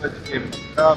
9:15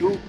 2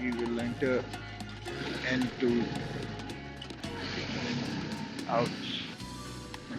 We will enter into ouch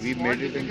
we made it in.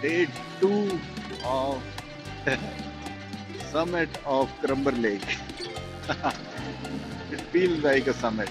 Day 2 of summit of Crumber Lake. It feels like a summit.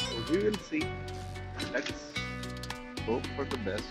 So we will see. Let's hope for the best.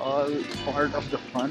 All part of the fun.